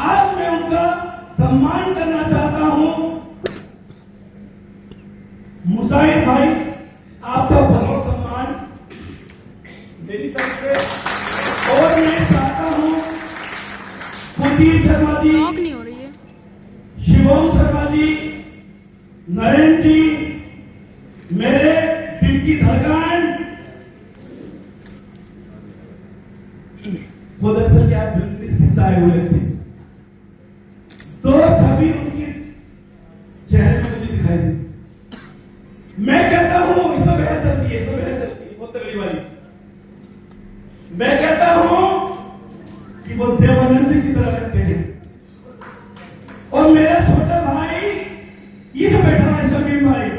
आज मैं उनका सम्मान करना चाहता हूं। मुजाहिद भाई, आपका बहुत सम्मान मेरी तरफ से। और मैं चाहता हूं कुलदीप शर्मा जी, नहीं हो रही है, शिवम शर्मा जी, नरेंद्र जी, मेरे दिल की धड़कन, वो दरअसल क्या फिल्म आए हुए थे, तो छवि उनकी चेहरे में मुझे दिखाई दी। मैं कहता हूं इसमें बहस चलती है, बहुत तगड़ी वाली। मैं कहता हूं कि वो देवानंद की तरह लगते हैं। और मेरा छोटा भाई ये बैठा है, शमीम भाई,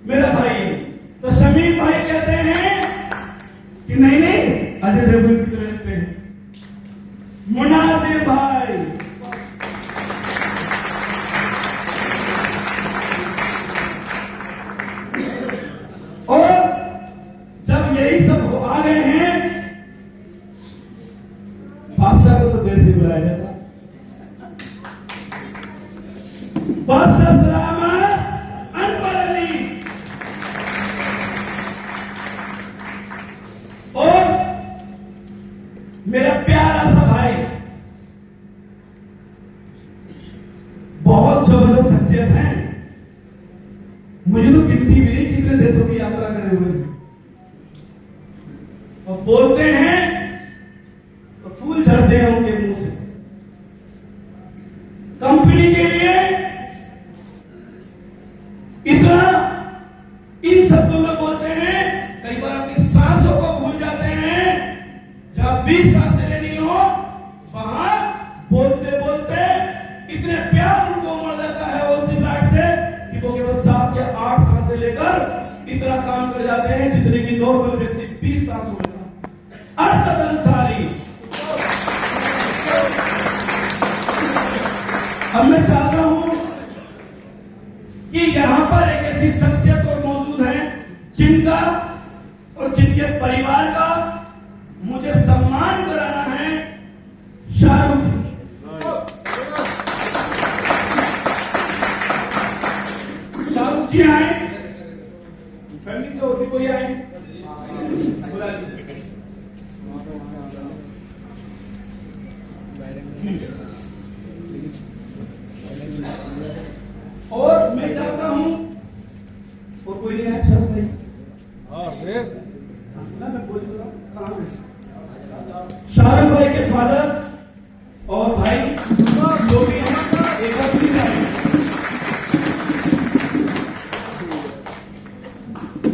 मेरा भाई। तो शमीम भाई कहते हैं कि नहीं अजय देवगन की तरह लगते हैं। मुनासिर भाई, और जब यही सब आ गए हैं, बादशाह को तो देर से बुलाया जाता, बादशाह सलामत अनवर अली, और मेरा प्यारा सा भाई, बहुत जबरदस्त शख्सियत है। मुझे तो गिनती भी नहीं कितने देशों की यात्रा करे हुए, और बोलते हैं तो फूल झड़ते हैं उनके मुंह से। कंपनी के लिए इतना इन शब्दों में बोलते हैं, कई बार अपनी सांसों को भूल जाते हैं। जब 20 सांसें लेनी हो, वहां बोलते बोलते इतने प्यार उनको उमड़ जाता है उस दिन रात से कि वो केवल 7 या 8 सांसें लेकर इतना काम कर जाते हैं जितने की नॉर्मल व्यक्ति 20 सांसों में। अरशद अंसारी, अब मैं चाहता हूं कि यहां पर एक ऐसी शख्सियत और मौजूद है जिनका और जिनके परिवार का मुझे सम्मान कराना है। शाहरुख जी, और मैं चाहता हूं, और कोई नहीं है शब्द नहीं, मैं बोल रहा हूं शाहरुख भाई के फादर और भाई जो भी हैं एकत्रित हैं।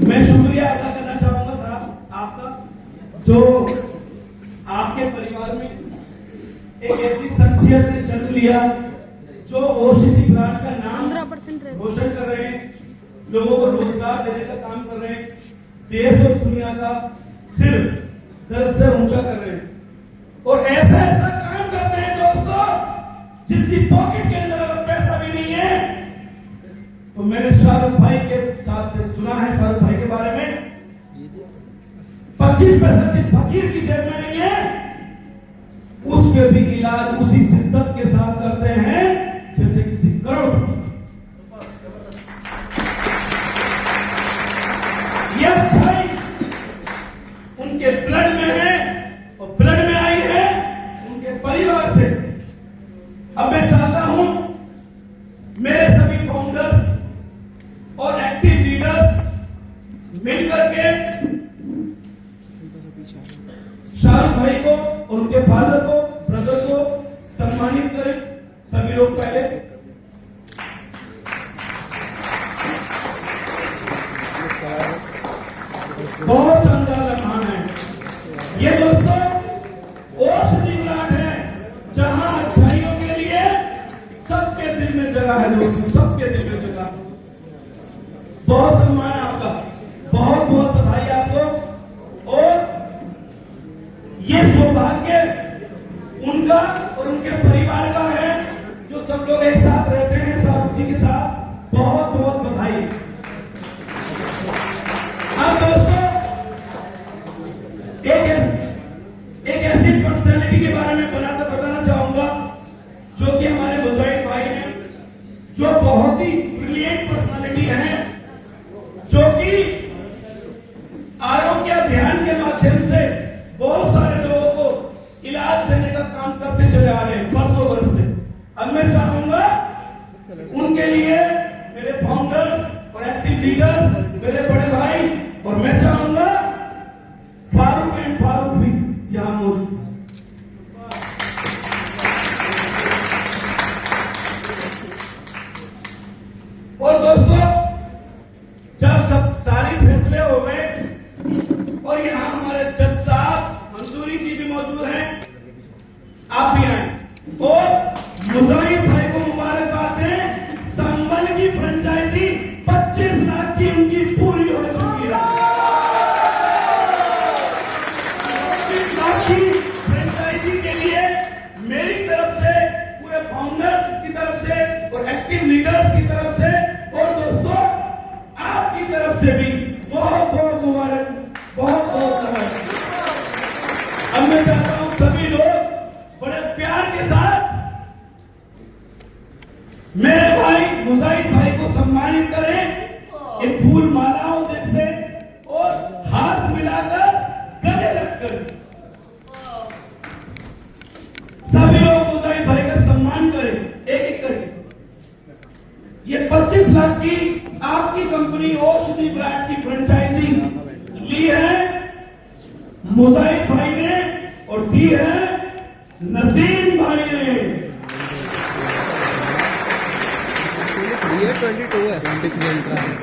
मैं शुक्रिया अदा करना चाहूंगा साहब आपका, जो आपके परिवार में एक ऐसी शख्सियत ने जन्म लिया जो औषधि प्लांट का नाम रोशन कर रहे हैं, लोगों को रोजगार देने का काम कर रहे हैं, देश और दुनिया का सिर गर्व से ऊंचा कर रहे हैं, और ऐसा ऐसा काम करते हैं दोस्तों जिसकी पॉकेट के अंदर अगर पैसा भी नहीं है। तो मैंने शाहरुख भाई के साथ सुना है, शाहरुख भाई के बारे में 25 पैसा जिस फकीर की जेब में नहीं है उसके भी इलाज उसी शिद्दत के साथ करते हैं जैसे किसी करोड़। यह भाई उनके ब्लड में है और ब्लड में आई है उनके परिवार से। अब मैं चाहता हूं मेरे सभी फाउंडर्स और एक्टिव लीडर्स मिलकर के शाहरुख भाई को और उनके फादर को, ब्रदर को सम्मानित करें। सभी लोग पहले बहुत शानदार लम्हा है ये दोस्तों। औषधि प्लांट है जहां अच्छाइयों के लिए सबके दिल में जगह है दोस्तों, सबके दिल में जगह। बहुत सम्मान है आपका, बहुत बहुत बधाई आपको। और ये सौभाग्य उनका और उनके परिवार का है जो सब लोग एक साथ रहते हैं शाहरुख जी के साथ। बहुत बहुत बधाई। अब दोस्तों एक ऐसी पर्सनैलिटी के बारे में बताना चाहूंगा जो कि हमारे मुजाहिद भाई हैं, जो बहुत ही ब्रिलियंट पर्सनैलिटी है, जो कि आरोग्य अभियान के माध्यम से बहुत सारे लोगों को इलाज देने का काम करते चले आ रहे हैं वर्षों वर्ष से। अब मैं चाहूंगा उनके लिए मेरे फाउंडर्स और एक्टिव लीडर्स, मेरे बड़े भाई, और मैं चाहूंगा फारूक एंड फारूक भी यहां मौजूद हैं। और दोस्तों जब सब सारी फैसले हो गए और यहां हमारे जज साहब मंसूरी जी भी मौजूद हैं, आप भी आए, और मुजाहिद भाई को मुबारकबाद दें। संबल की फ्रेंचाइजी 25 लाख की उनकी पूरी हो चुकी है। 25 लाख की फ्रेंचाइजी के लिए मेरी तरफ से, पूरे फाउंडर्स की तरफ से और एक्टिव लीडर्स की तरफ से और दोस्तों आपकी तरफ से भी बहुत बहुत मुबारक, बहुत बहुत मुबारक। अब मैं चाहता हूं सभी लोग बड़े प्यार के साथ मेरे भाई मुजाहिद भाई को सम्मानित करें इन फूल मालाओं से और हाथ मिलाकर गले लगकर। सभी लोग मुजाहिद भाई का सम्मान करें एक एक करके। ये 25 लाख की आपकी कंपनी औषधि ब्रांड की फ्रेंचाइजी ली है मुजाहिद भाई ने और दी है नसीम भाई ने। ये 22 है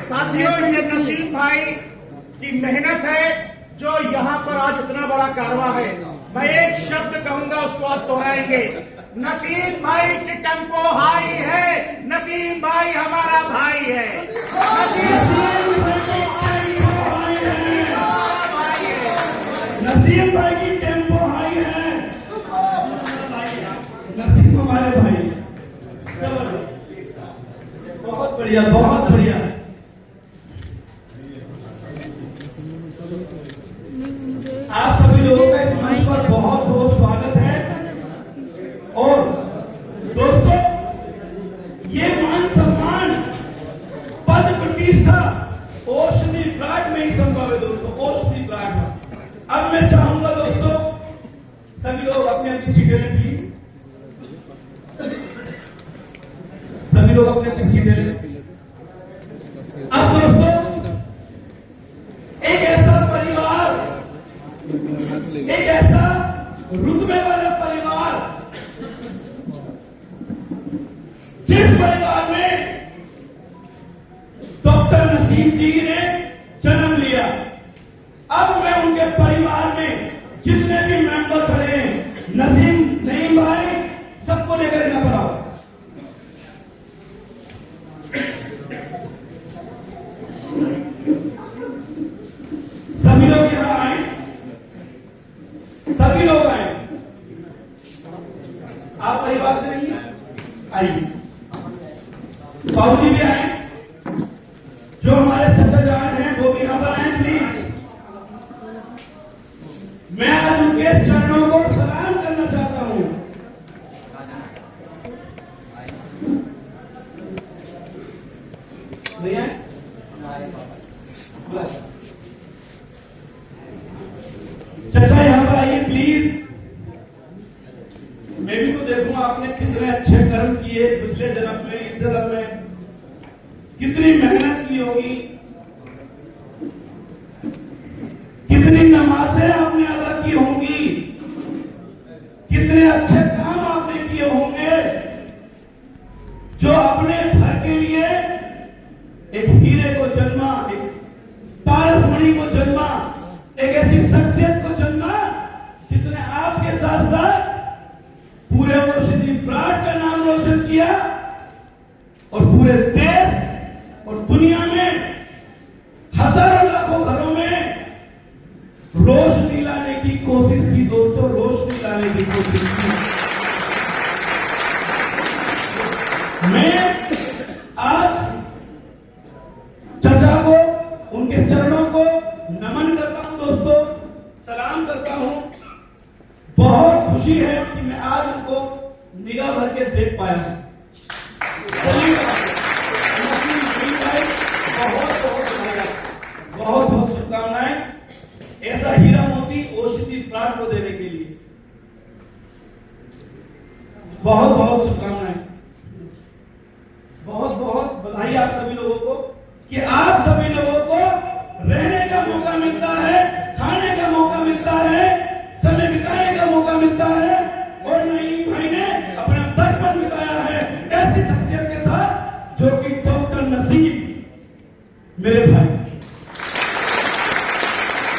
साथियों, ये नसीम भाई की मेहनत है जो यहाँ पर आज इतना बड़ा कारवा है। मैं एक शब्द कहूंगा उसको आप दोहराएंगे, नसीम भाई की टेम्पो हाई है, नसीम भाई हमारा भाई है, नसीम भाई की टेम्पो हाई है, नसीम हमारे भाई। बहुत बढ़िया, बहुत बढ़िया। आप सभी लोगों का इस मंच पर बहुत बहुत स्वागत है। और दोस्तों ये मान सम्मान, पद प्रतिष्ठा औषधि प्लांट में ही संभव है दोस्तों, औषधि प्लांट में। अब मैं चाहूंगा दोस्तों सभी लोग अपनी अपनी सीटें प्लीज लोग अपने कुर्सी ले लें। अब दोस्तों, एक ऐसा परिवार, एक ऐसा रुतबे वाला परिवार, जिस परिवार में डॉक्टर नसीम जी ने जन्म लिया, अब मैं उनके परिवार में जितने भी मेंबर खड़े हैं, नसीम नईम भाई, सबको लेकर यहाँ पर आओ। सभी लोग यहाँ आए, सभी लोग आए। आप परिवार से नहीं आइए। बाबूजी भी आए, जो हमारे चचा जान हैं वो भी यहाँ पर आए प्लीज। मैं आज उनके चरणों को सलाम करना चाहता हूं। भैया चचा यहाँ पर आइए प्लीज। मैं भी तो देखूं आपने कितने अच्छे कर्म किए पिछले जन्म में, इस जन्म में कितनी मेहनत की होगी, कितनी नमाजें आपने अदा की होंगी, कितने अच्छे काम आपने किए होंगे, जो अपने घर के लिए एक हीरे को जन्मा, एक पारसमणि को जन्मा, एक ऐसी शख्सियत को जन्मा जिसने आपके साथ साथ पूरे औषधि प्लांट का नाम रोशन किया और पूरे देश और दुनिया में हजारों लाखों घरों में रोशनी लाने की कोशिश की। दोस्तों, रोशनी लाने की कोशिश की। मैं आज चचा को, उनके चरणों को नमन करता हूं दोस्तों, सलाम करता हूं। बहुत खुशी है कि मैं आज उनको निगाह भर के देख पाया हूं। बहुत बहुत शुभकामनाएं ऐसा हीरा मोती औषधि प्लांट को देने के लिए। बहुत बहुत शुभकामनाएं, बहुत बहुत बधाई आप सभी लोगों को कि आप सभी लोगों को रहने का मौका मिलता है, खाने का मौका मिलता है, समय बिताने का मौका मिलता है। और नईम भाई ने अपना बचपन बिताया है ऐसी शख्सियत के साथ जो कि डॉक्टर नसीम मेरे भाई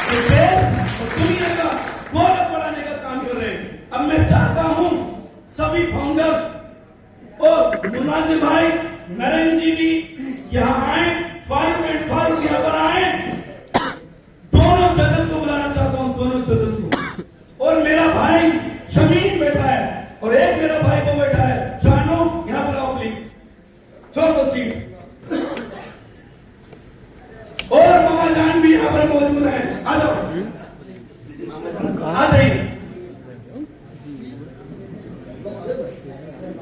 दुनिया का गौरव बढ़ाने का काम कर रहे हैं। अब मैं चाहता हूं सभी फाउंडर्स और मुनाजिर भाई, नरेंद्र जी भी यहाँ आए, फारूक एंड फारूक यहाँ पर आए। दोनों जजेस को बुलाना चाहता हूं, दोनों जजेस को। और मेरा भाई शमीन बैठा है और एक मेरा भाई को बैठा है, जानो यहाँ पर आओ प्लीज, छोड़ दो सीट। और मामा जान भी यहाँ पर मौजूद है, आ जाओ, आ जाइए।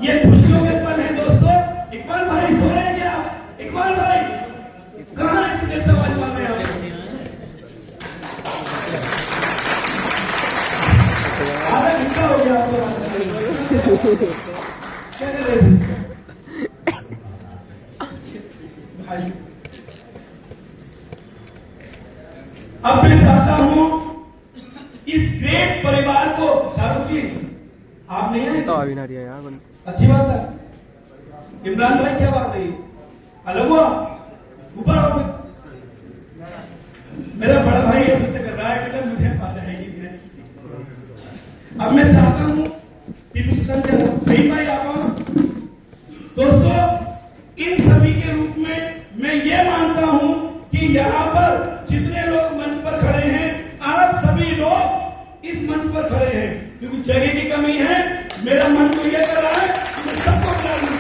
ये खुशियों के पल है दोस्तों। इकबाल भाई सो रहे हैं क्या? इकबाल भाई कहाँ है? कितने सवाल मार रहे हैं? आधा घंटा हो गया क्या कर रहे थे भाई? अब मैं चाहता हूं इस ग्रेट परिवार को, शाहरुख जी आप नहीं आए तो अभी ना रही है यार, अच्छी बात है। इमरान भाई क्या बात है? अलग हुआ ऊपर आओ। मेरा बड़ा भाई ऐसे से कर रहा है कि मुझे पता है कि अब मैं चाहता हूं कि भाई आप दोस्तों, इन सभी के रूप में मैं ये मानता हूं कि यहाँ पर जितने लोग मंच पर खड़े हैं, आप सभी लोग इस मंच पर खड़े हैं क्योंकि जगह की कमी है। मेरा मन तो यह कर रहा है कि मैं सबको बुला लूं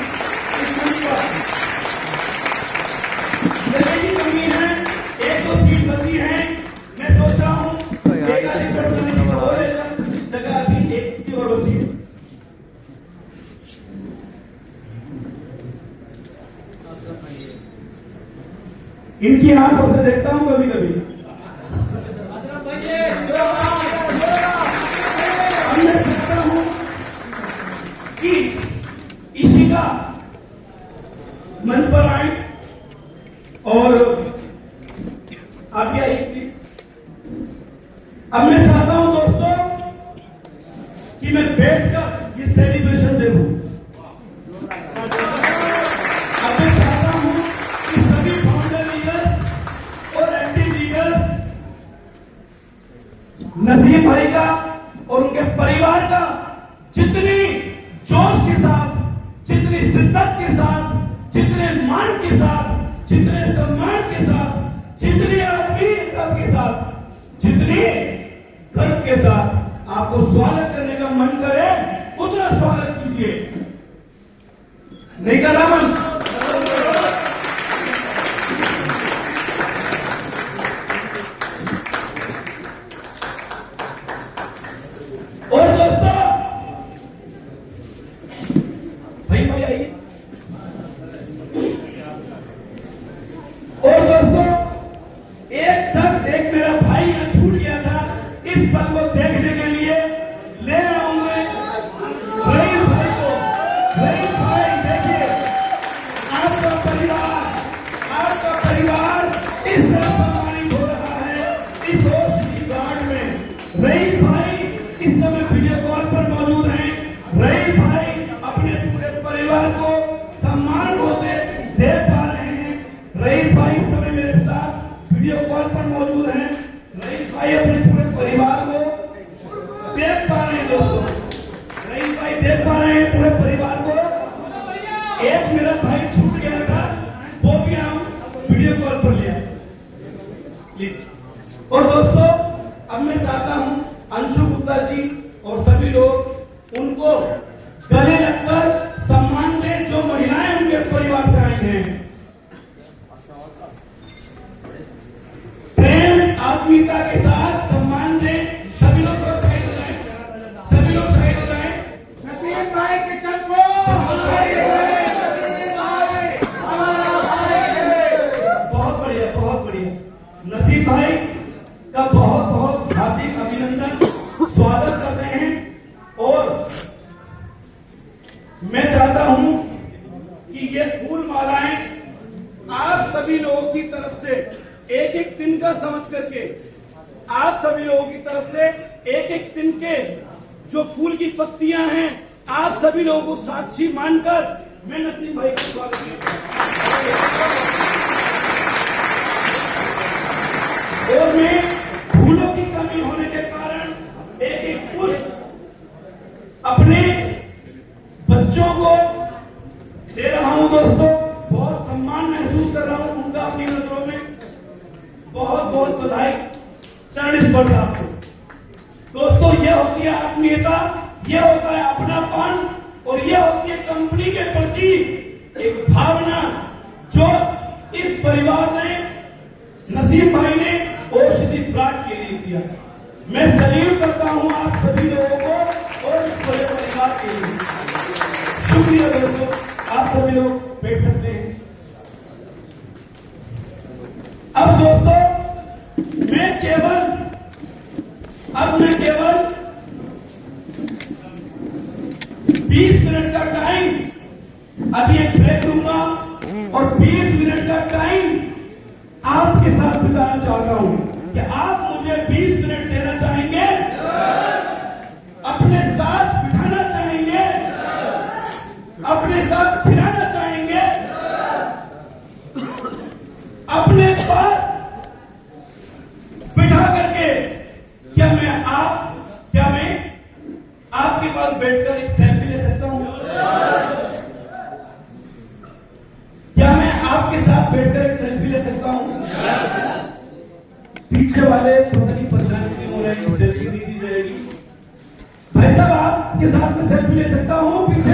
इस मंच पर। जगह की कमी है, एक दो सीट बची है। मैं सोच रहा हूं जगह अभी एक की और होती है। इनकी आंखों से देखता हूं कभी कभी। मैं सोचता हूं कि इशिका मंच पर आए और आगे आइए प्लीज। अब मैं चाहता हूं दोस्तों कि मैं बैठकर ये सेलिब्रेशन देखूं। अब मैं चाहता हूं कि सभी फाउंडर लीडर्स और एमडी लीडर्स नसीम भाई का और उनके परिवार का जितनी जोश के साथ, जितनी शिद्दत के साथ, जितने मान के साथ, जितने सम्मान के साथ, जितनी आत्मीयता के साथ, जितनी गर्व के साथ आपको स्वागत करने का मन करे उतना स्वागत कीजिए। नहीं करा मन? और दोस्तों भाई आइए। और दोस्तों एक शख्स, एक मेरा भाई यहाँ छूट गया था, इस पल को देखने के लिए ले आऊंगा रईस भाई को। रईस भाई देखिए, आपका परिवार इस तरह सम्मानित हो रहा है इस होश गार्ड में। रईस भाई इस समय वीडियो कॉल पर मौजूद हैं। रईस भाई अपने पूरे परिवार को सम्मान होते देख पा रहे हैं। रईस भाई इस समय मेरे साथ वीडियो कॉल पर मौजूद हैं। रईस भाई अपने पूरे परिवार को देख पा रहे हैं दोस्तों। रईस भाई देख पा रहे हैं पूरे परिवार को। एक मेरा भाई छूट गया था, वो भी हम वीडियो कॉल पर लिया प्लीज। और दोस्तों अब मैं चाहता हूं अंशु गुप्ता जी और सभी लोग उनको गले लगकर सम्मान दें, जो महिलाएं उनके परिवार से आई हैं। प्रेम आत्मीयता के साथ सम्मान दें। सभी लोग साइड हो जाएं, सभी लोग साइड हो जाएं। नसीम भाई के टेम्पो, बहुत बढ़िया, बहुत बढ़िया। नसीम भाई का बहुत बहुत हार्दिक अभिनंदन, स्वागत करते हैं। और मैं चाहता हूं कि ये फूल मालाएं आप सभी लोगों की तरफ से एक एक दिन का समझ करके, आप सभी लोगों की तरफ से एक एक दिन के जो फूल की पत्तियां हैं, आप सभी लोगों को साक्षी मानकर मैं नसीम भाई का स्वागत करता हूं। और मैं फूलों की कमी होने के कारण एक एक पुष्प अपने बच्चों को दे रहा हूं दोस्तों। बहुत सम्मान महसूस कर रहा हूं उनका अपनी नजरों में। बहुत बहुत बधाई चरण स्पर्श आपको दोस्तों। यह होती है आत्मीयता, यह होता है अपनापन, और यह होती है कंपनी के प्रति एक भावना जो इस परिवार ने, नसीम भाई ने औषधि फ्लैट के लिए दिया। मैं सल्यूट करता हूं आप सभी लोगों को और इस बड़े परिवार के लिए। शुक्रिया दोस्तों, आप सभी लोग बैठ सकते हैं। अब दोस्तों मैं केवल 20 मिनट का टाइम अभी एक ब्रेक दूंगा और 20 मिनट का टाइम आपके साथ बिताना चाहता हूं। कि आप मुझे 20 मिनट देना चाहेंगे? अपने साथ बिठाना चाहेंगे? अपने साथ खिलाना चाहेंगे? अपने पास बिठा करके क्या मैं आपके पास बैठकर एक सेल्फी ले सकता हूं? क्या मैं आपके साथ बैठकर एक सेल्फी ले सकता हूं? पीछे वाले पता नहीं परेशानी हो रही है, सेल्फी नहीं दी जाएगी। भाई साहब आपके साथ में सेल्फी ले सकता हूं? पीछे